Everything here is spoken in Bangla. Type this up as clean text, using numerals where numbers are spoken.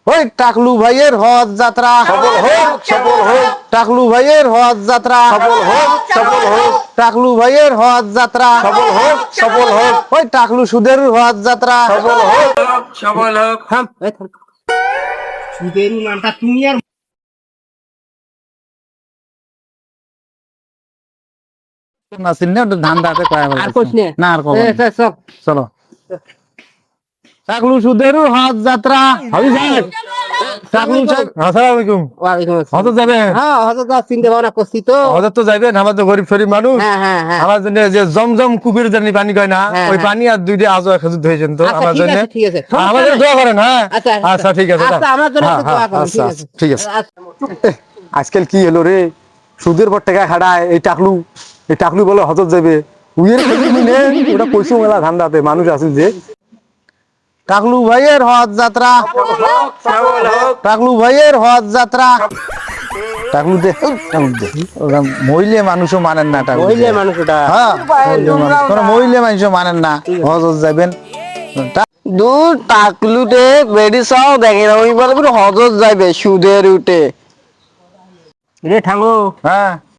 ওই টাকলু ভাইয়ের হজ যাত্রা সফল হোক, সফল হোক, টাকলু ভাইয়ের হজ যাত্রা সফল হোক, সফল হোক, টাকলু ভাইয়ের হজ যাত্রা সফল হোক, সফল হোক, ওই টাকলু সুদের হজ যাত্রা সফল হোক, সফল হোক। থাম, এই থাম। সুদের নামটা তুমি আর না চিনে ধান দাতে কয় আর কইস নে। না আর কব এ, চল। চলো টাকলু সুদের হজ যাত্রা হাবি সাহেব টাকলু সাহেব আসসালামু আলাইকুম ওয়ালাইকুম আসসালাম। হজত যাবে হ্যাঁ, হজরত আজ চিন্তা ভাবনা করছি তো। হজত তো যাবেন আমার তো গরিব শরীফ মানুষ হ্যাঁ, হ্যাঁ, হ্যাঁ। আমার জন্য যে জমজম কুবির জানি পানি কয় না হ্যাঁ, ওই হ্যাঁ। পানি আর দুইটা আজও খেজুর ধুয়েছেন তো আচ্ছা, আমার ঠিক জন্য আছে, ঠিক আছে। আমাদের দোয়া করেন হ্যাঁ আচ্ছা, আচ্ছা ঠিক আছে আচ্ছা, আমার জন্য একটু দোয়া করুন, ঠিক আছে। ঠিক আছে আচ্ছা। আজকাল কি হলো রে, সুদের পর টাকা খাড়ায় এই টাকলু বলে হজত যাবে, উইয়ের খেজুর নিলে ওটা পয়সা মেলা ধান্দাতে মানুষ আছে যে। টাকলু ভাইয়ের হজ যাত্রা সফল হোক, টাকলু ভাইয়ের হজ যাত্রা টাকলু দে ওরা মহিলা মানুষও মানেন না টাকলু ওই যে মানুষ ওটা। হ্যাঁ কোন মহিলা মানুষও মানেন না হজ যাবেন দূর টাকলুতে বেড়ি চাও দেখে না ওই বলে হজত যাইবে সুদের উঠে রে ঠাঙ্গো, হ্যাঁ